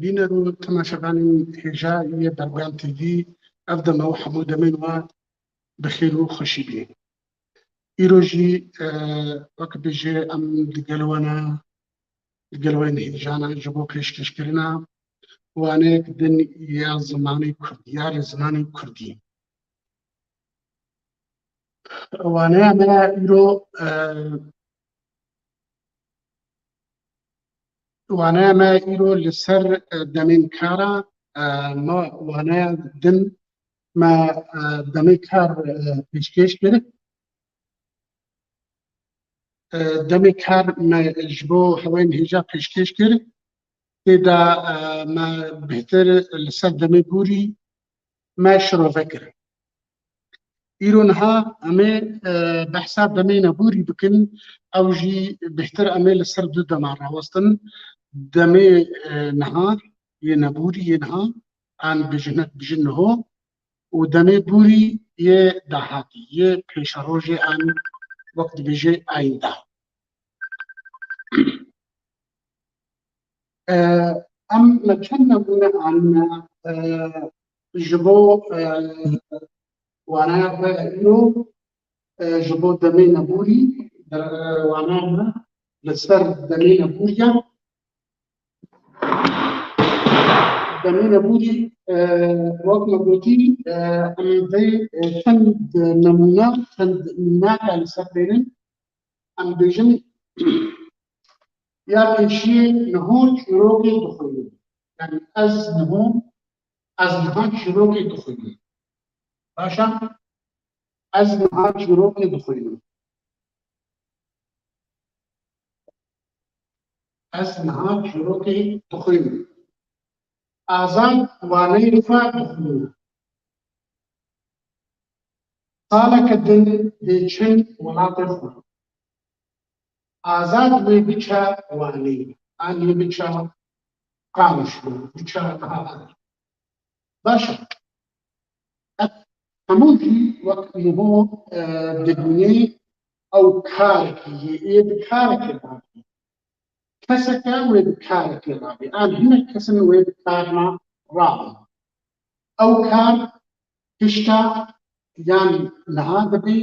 بینەر و تەماشەکانی هێژا یە بەرگان تیڤی ئەف دەمەوە هەموو دەمێن وە بەخێر و خۆشی بێ. ئیرۆژی وەک بێژێ ئەم دگەلوەن هێژانە ji bo pêşkêşkirina waneyek din ya zimanê Kurdî ya lê zimanê Kurdî. Waneya me îro waneya me îro li ser demên kara me waneya din me demê kar pêşkêş kir. Demê kar me ji bo hewayên hêja pêşkêş kir têda me bêhtir li ser demê bûrî me şirove kir. Îro niha em ê behsa demê nebûrî bikin ew jî bêhtir em ê li ser du deman rawestin. Demê niha yê nebûrî yê niha an bijin niho û demê bûrî yê dahatî yê pêşerojê an wek dibêje ayînda. Em me çend nemûne an ji bo waneya me îro ji bo demê nebûrî waneya me li ser demê nebûriya wek me gotî em vê çend nemûne çend mînaka li ser bêrin. Em bêjin ya pêşiyê niho çîrokê dixwînim, yani ez niha çîrokê dixwînim. Baş e? Ez niha çîrokê dixwînim. Ez niha çîrokê dixwînim. Azad waneyê xwe dixwînim. Saleke din dê çin welatê xwe. Azad wê biçe waneyê, an yê biçe Qamişlo, biçe baş e. Hemû jî wek niho dibînî ew karekî yê ê bi karekê rabî. Keseke wê bi karekê rabî. An hinek kesin wê bi karna rabîn. Ew kar tişta yan niha dibî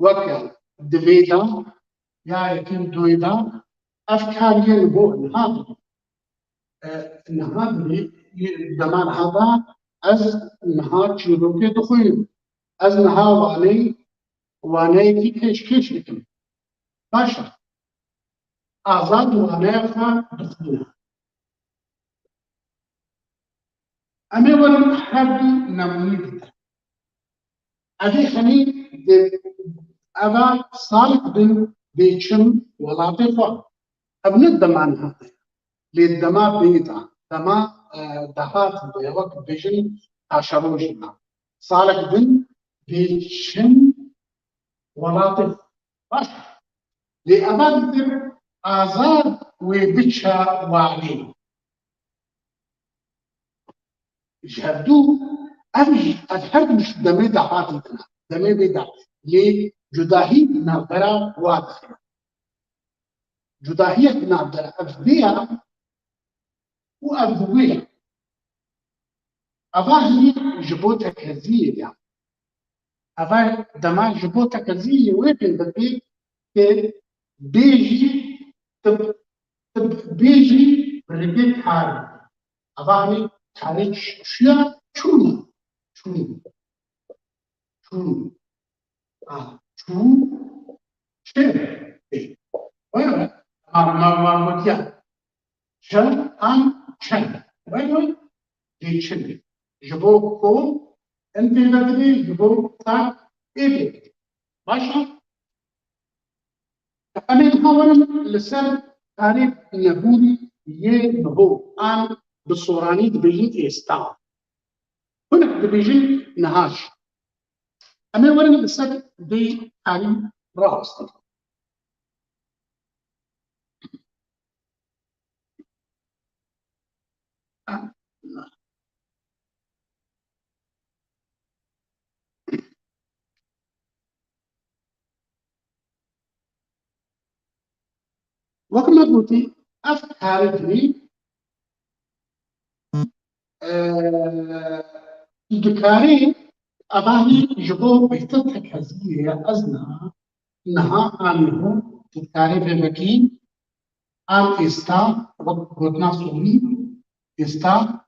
weke divê de ya yekîn doyê de ev kar yê li bo niha dibî. Niha dibî dema niha de ez niha çîrokê dixwînim. Ez niha waneyekî pêşkêş dikim. Baş e. Azad waneya xwe dixwîne. Em ê werin her du nemûnî bidin. Evê xemî eva salek din dê çin welatê xwe. Ev ne dema niha de ye. Lê dema bêda, dema dehatî de ye wek bêjin paşerojê de. Salek din dê çin welatê xwe. Baş e. Lê eva dikim azad wê biçe waneyê. Ji hev du ev her du ji demê dehatî din e. Demê bêda. Lê cudahî navbera wa dixe. Cudahiyek navbera ev vê ye û ev di wê ye. Eva hîn ji bo tekeziyê ye. Eva dema ji bo tekeziyê wê pê dibê kê bêjî bêjî rigê karê. Eva hîn karê çiya çûn. Çû çê wayne marmotiya çen an çen wayne dê çin ji bo ko em pê vedibê ji bo ta ê pê. Baş e. Em ê niha werin li ser karê nebûrî yê niho an bi soranî dibêjin êsta. Hinek dibêjin nihaş. أما ورنا بالسر دي عن راس وكما قلتي أفكار دي دكاري أباني جبو بيتتك هزية أزنا إنها عنه دكاري بمكين أم إستا وقتنا سوري إستا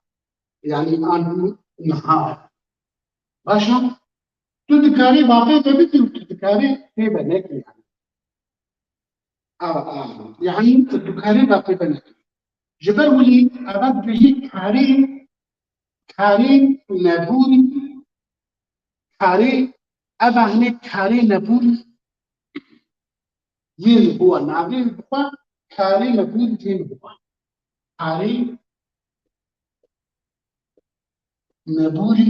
يعني عنه نهار باشا دكاري باقي ببتي دكاري في بنك يعني يعني دكاري باقي بنك جبر ولي أبد بيجي كاري نبوري كاري أباني كاري نبوري yin huwa nabin huwa kare na bin yin huwa kare na buri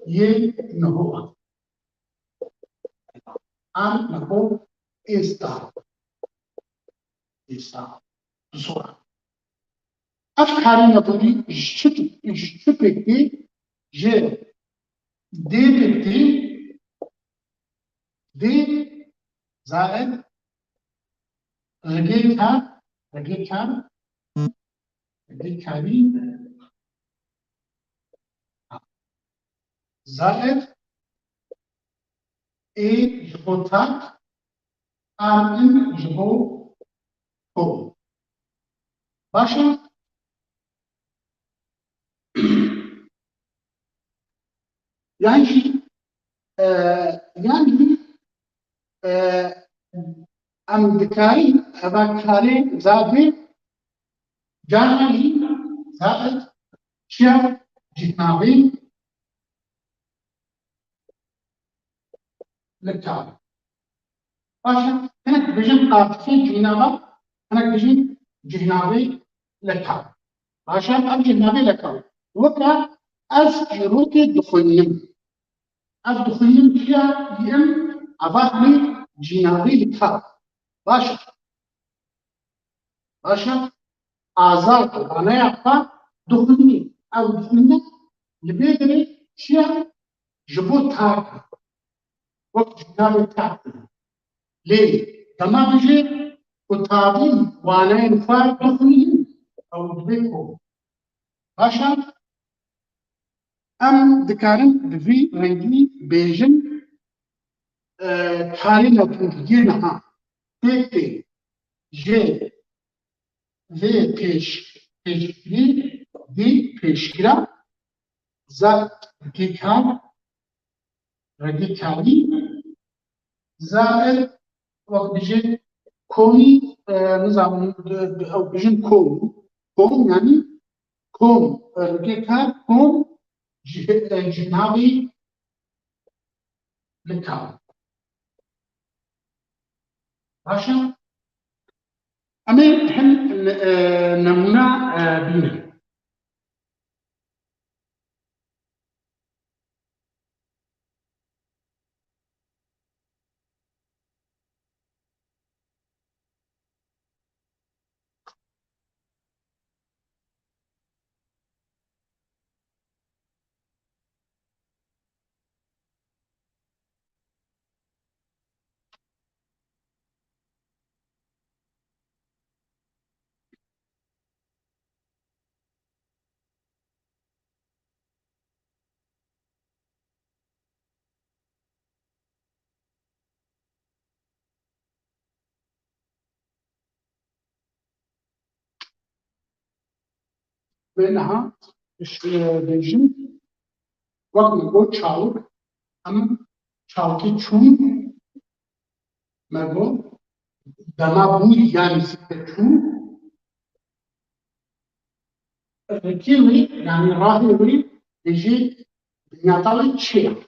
yin na huwa an na ho esta sura af kare na buri shipekti je de زائد رجيكاري زائد اي جبوتات ان جبو هو باشا يعني يعني ام دكاري ابا كاري زائد جاني زائد شير جتنابي للتالي باشا هناك بيجن قاطفين جنابا هناك بيجن جنابي للتالي باشا اب جنابي للتالي وكا از جروتي الدخولين فيها يم أباهمي جنابي للتالي باشا آزار أنا يعطى دخولين أو دخولين لبيدري شيء جبوت تاكي وقت جنابي تاكي ليه؟ كما بيجي كتابي وانا ينفع دخولين أو دبيكو باشا أم دكارن بفي رنجي بيجن كاري لبوجينها تيتي جي في بيشكري دي بيشكرا زائد راديكالي زائد وقت بيجي كوني نظام أو بيجن كون يعني كون راديكال كون جنابي لكال باشا أمين حن نمنا بينا بينها بيجن وقت نقول تشاوك أم تشاوكي تشون مربو دما بوي يعني سكة تشون كيوي يعني راهي وي يجي نعطي شيء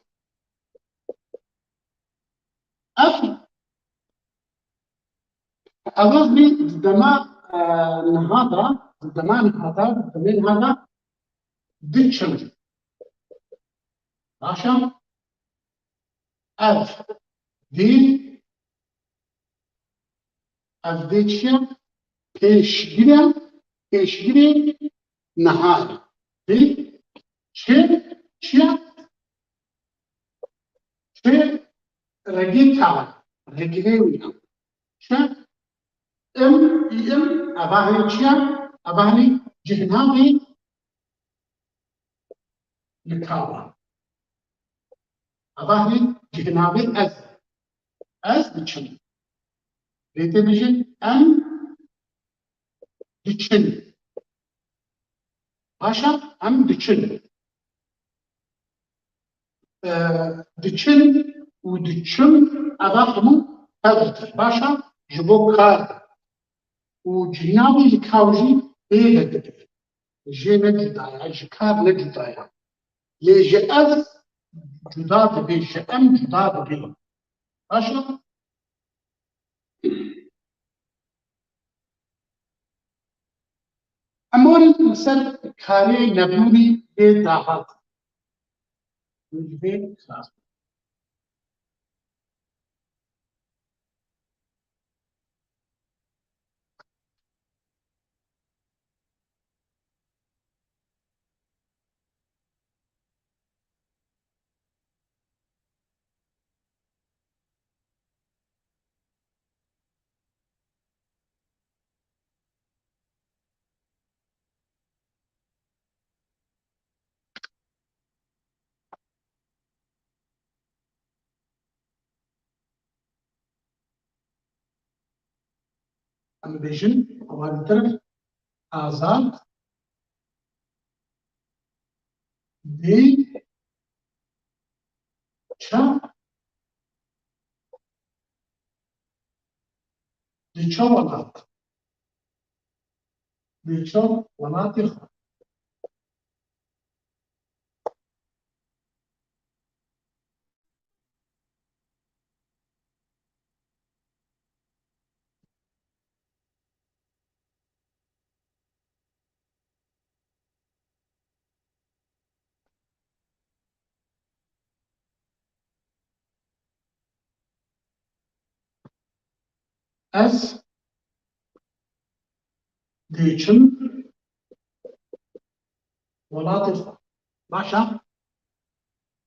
أف أظن دما نهضة دما نهضة دما هذا ديتشن باشا اف دي چیه؟ پیشگیری نهایی دی چیه؟ چه رگی کار رگی ویام چه ام اباهی چیه؟ اباهی جهنمی لکاوا اباهی جهنمی از بچنی بیتی بجن ام بچنی باشا ام بچنی دچن و دچن اباهمو هذا باشا جبو کار و جهنمی لکاوجی بیده جه نجدایا جکار نجدایا لیجه از جدا دبی جه ام جدا دبی باشا اموری مثل کاری نبوری به داهات نجبه خلاص ام بیجن اوان طرف آزاد دی چا دی چا ولات دی چا ولاتی خود از دیچن ولاتی خود باشا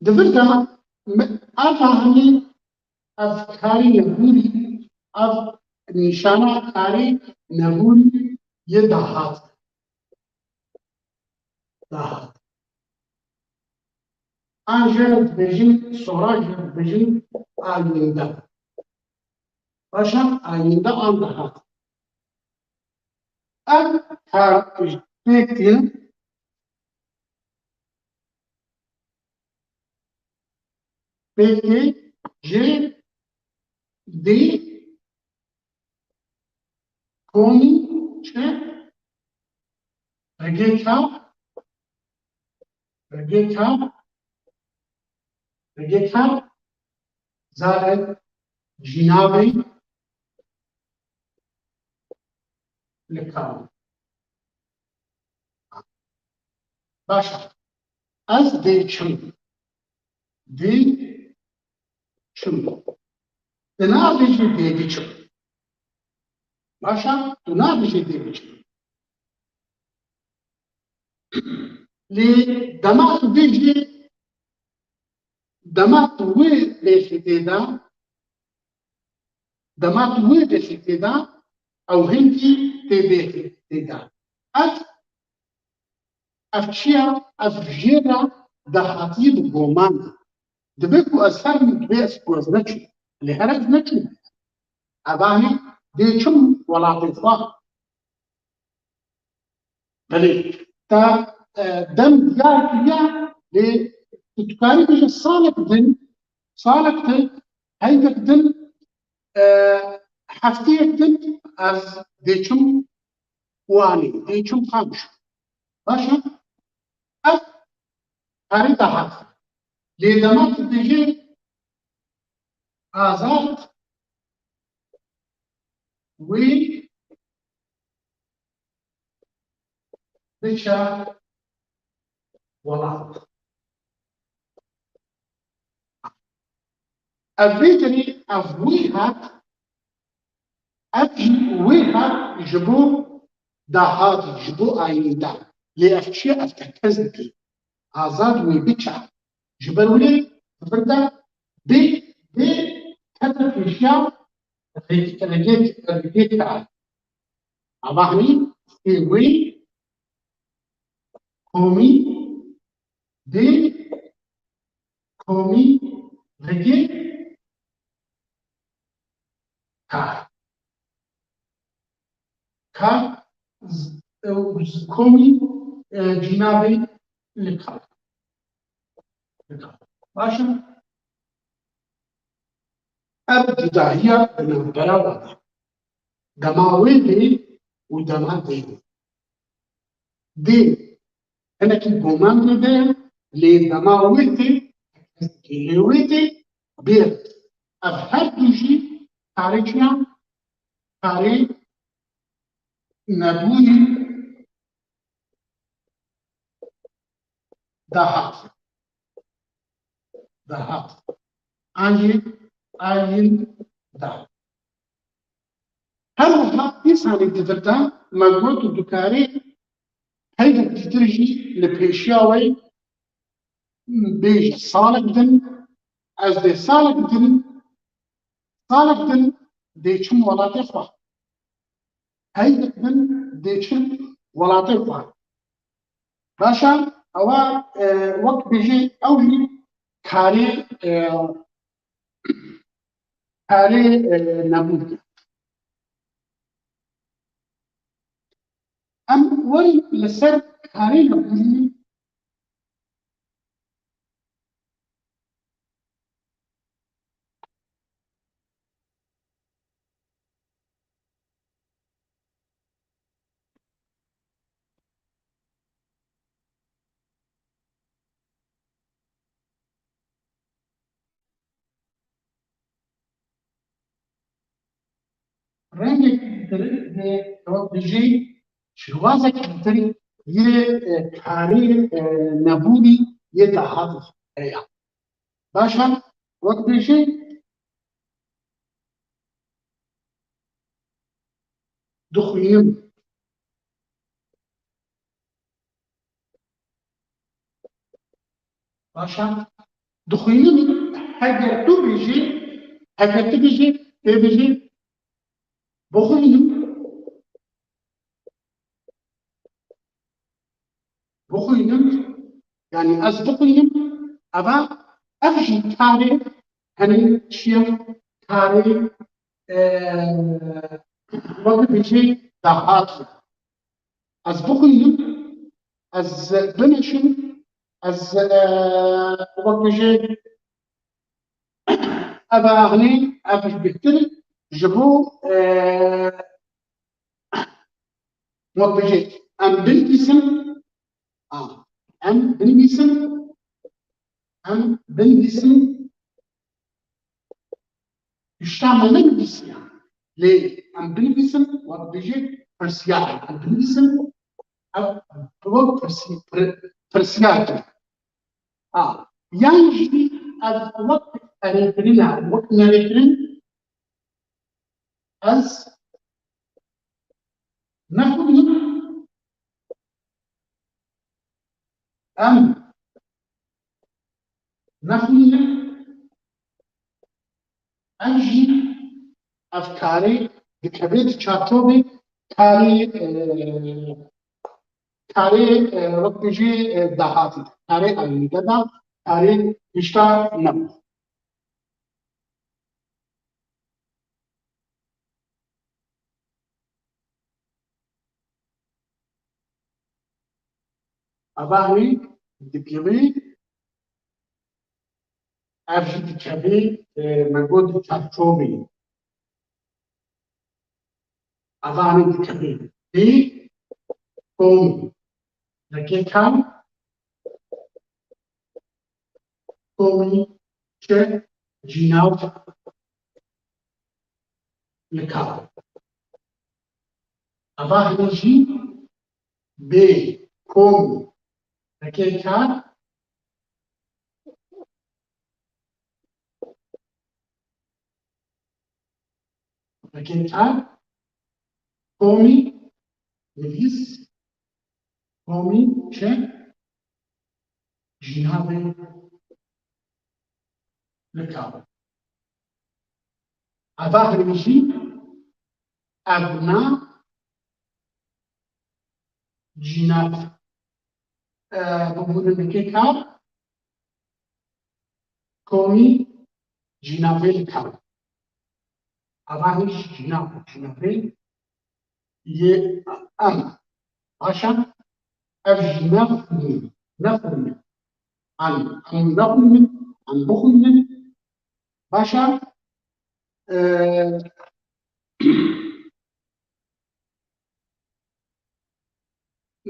دفرتا افهمی افکاری نبوری اف نشانه کاری نبوری یه دهات آنجا بجین سوراج بجین آینده باشا آینده آن دهات اب کار peki J دی کونی چه رگه زائد جنابی لکام باشا از دی چم دنا بیجی دی چم باشا دنا بیجی دی چم لی دماغ بیجی دماغ وی بیجی دا او هنگی دی بیجی دا از افچیا از جیرا دهاتی بگومان دبکو از هر دبی اسپوز نچو لهرج نچو اباهی دیچم ولا تطفى بلي تا دم ديار كيا لتكاري بيش صالك دن هيدك دن حفتيك دن از دیچم واني دیچم خامش باشا از هاري دهات لدمات ديجي آزاد وي بشا ولات أبيتني أفويها أبي ويها جبو داهات جبو آيندا لأشياء أفتكزنكي آزاد ويبتشا جبرولي فردا بي كتر في الشام رجيت تعال أباهني في وي قومي دي قومي رجيت تعال كا قومي جنابي لكال باشا ابتدائية من بلاوة دماوي ودما دي أنا كي قومان دي لدماوي كيلويتي بير أفهد جي تاريخيا تاريخ نبوي دهات آين ده هل وها إنسان تدرتا مجموعة الدكاري هيدا تدرجي لبيشياوي بيج صالح دن از دي صالح دن دي چم ولا تفا هيدا دن دي چم ولا تفا باشا أوا وقت بيجي أوجي كاري كاري نبوت أم ول لسر كاري نبوت رنجك دي وقت بيجي شوازك تري يه كاري نبودي يتحدث هيا باشا وقت بيجي دخيم باشا دخيم هاجر تو بيجي هاجر تو بيجي بخيم يعني أصدقهم أبا أفجي كاري هني شيء كاري وقت بيجي دهات أصدقهم از بنشن از وقت بيجي أبا أغني أفج بكتير جبو وقت بيجي أم بنتسم أم بنتسم أم بنتسم يشتغل بنتسم ليه؟ أم بنتسم وقت بيجي فرسيان أم بنتسم أو فرسيان يعني الوقت أريترينا وقت نريترين أز نفهم أم نفهم أجي أفكاري بكبير شاتوبي كاري كاري وقت بيجي دهاتي كاري أي كذا كاري إشتا نم أباهي دبيبي أفجي بكبير مجهود شاتوبي أباهي بكبير دي قومي لكن كان قومي که جناب لکار اما هنجی به قومی لکن کار بەکێکار کۆمی نویس کۆمی چه ژیناوێ لەکاوە ئەڤا هەرمیژی ئەڤنا ژیناو ببوونە بەکێکار کۆمی ژیناوێ لەکاوە ئەڤا هیچ ژیناوێ یێ ئەم باشە ئەف ژیناو نەفرمێ عن نەخوێنن عن بخوێنن باشە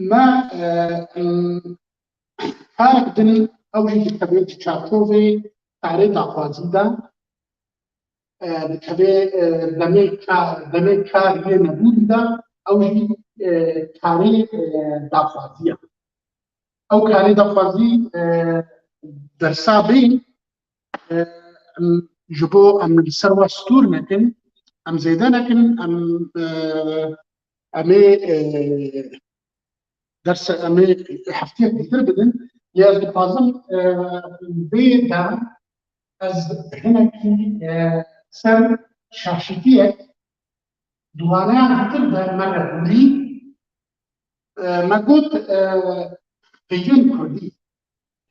ما کارێک بدن ئەوژی دەکەوێت چارتۆڤێ کارێ داخوازیدا دەکەوێت دەمێ کاریێ نەبووندا ئەوژی کارێ داخوازیە ئەو کارێ داخوازی دەرسا بێ ji bo em li ser we stûr nekin em zêde nekin em ê derse em ê hefteyek dîtir bidin lê ez dixwazim bê de ez hinekî ser şaşîtiyek diwaneyan dîtir de me rebûrî me got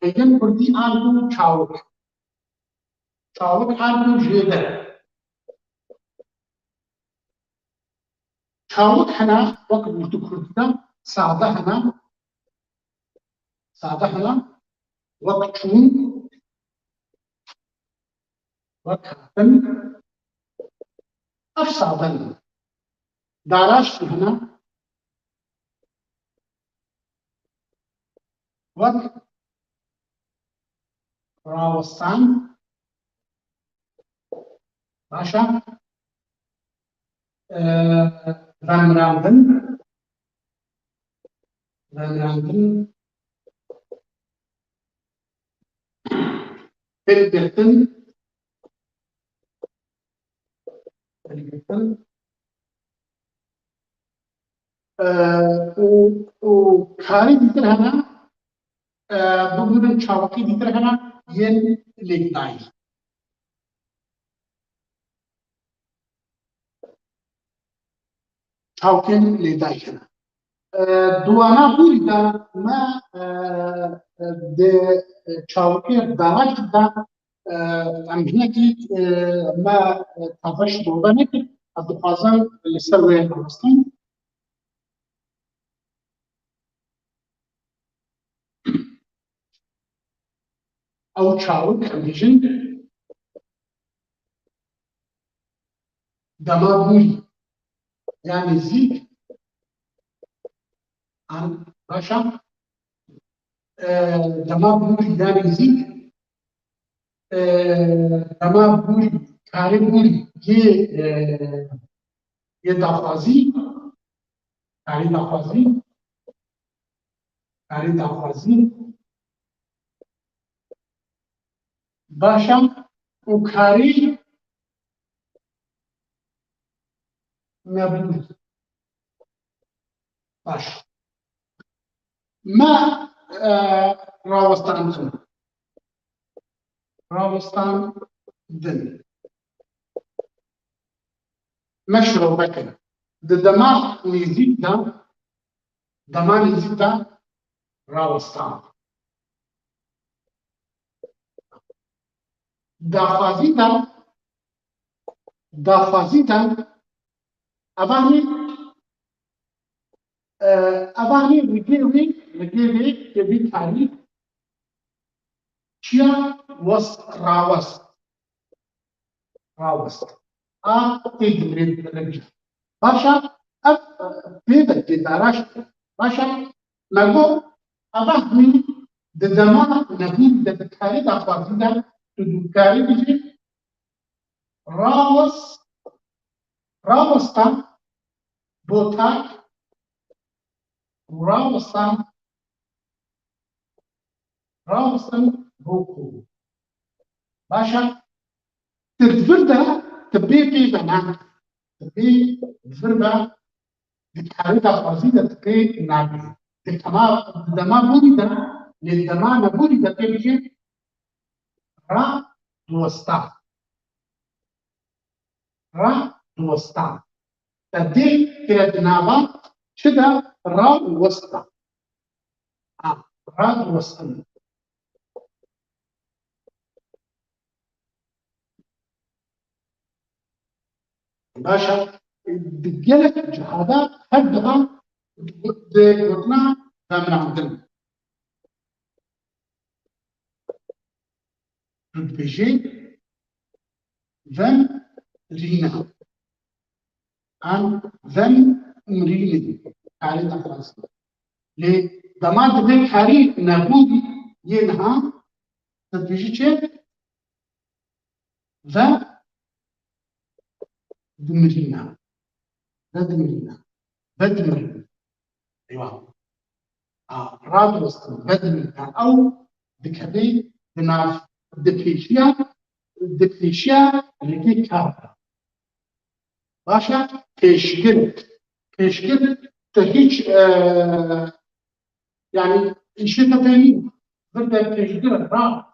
pêgên Kurdî an bû çawik çawik an bû jêde çawik hene wek bi Kurdidan sade hene wek çûn wek hatin ev sade ne daraş hene wek rawestan başa vemrandin pilgirtin û karî dîtir hene bibûnin çawikî dîtir hene yên lêkdayî çawikên lêdayî hene Duwana bûrî de me di çawikê daraş de em hinekî me teveş dode nekir ez dixwazim li ser wê rawestin ew çawik em bêjin dema bûrî ya nêzik başa dema bûrî ya nêzik dema bûrî karê bûrî yê daxwazî karê daxwazî başa û karî nebûrî baş me rawestan din me şirovekin di dema nêzik de rawestan daxwazî de evanî ligê wê vê karî çiya rawest a tê dimrê dikirin başa ev pê vekê daraş başa me got evanî di dema nebûn de di karê daxwazî de tu dûkarî bijî rawestan botak rawestan boku başa تدبر ده تبي في بنا تبي فربا بتحاول تفاصيل تبي نابي دما بودي للدما نبودي ده تبي را دوستا را دوستا تبي كده نابا شدا را وسطا را وسطا باشا بتجيلك جهادات هدها قلنا من عندنا بيجي ذن رينا عن ذن مريني على الأخلاص ليه دماغ ذن حري نبودي ينها تبيجي شيء ذا دمرينا ذا دمرينا بدمر ايوه راد وسط بدمر او بكبي بنعرف الدبليشيا اللي كي كارتا باشا پیشگل تا هیچ يعني شيء تاني بدأ پیشگل را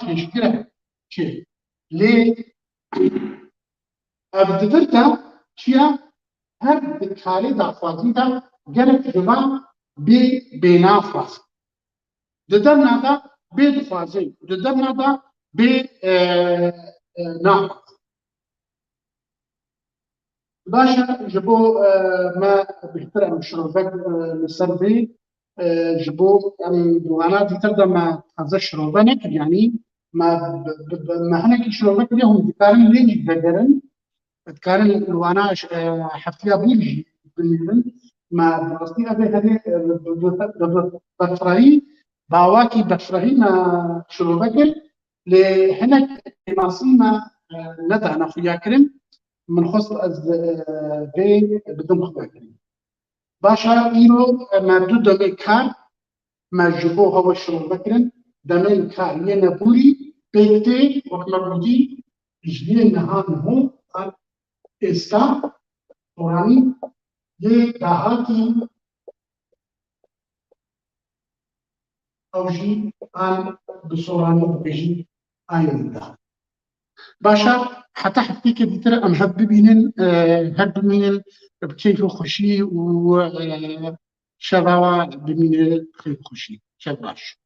پیشگل شيء ليه أبدترتا شيء هر بكاري دعواتي دا جرت جمع بنافس ددنا دا بدفازي ددنا دا بنافس باشا جبو ما بيحترم شروبك السربي جبو وانا بتقدر ما هذا شروبنك يعني ما هناك شروبك اليوم بكارن ليجي بدرن بكارن وانا حفتيها بيجي ما بستي ابي هذه بفرهي باواكي بفرهي ما شروبك لهناك ماسيما ندى انا خويا كريم من خص از في بدون خبر باشا إيرو ما دو دمي كار ما جبو هو شروع بكرن دمي كار ينبولي بيتي وكما بودي جديد نهار هو استا وراني ये दाहाती أوجي عن بصوراني بيجي आयंदा باشا حتى حفتيك ترى أم هببينن هببينن بكيف خوشي و شبابا بمين خير خوشي شباش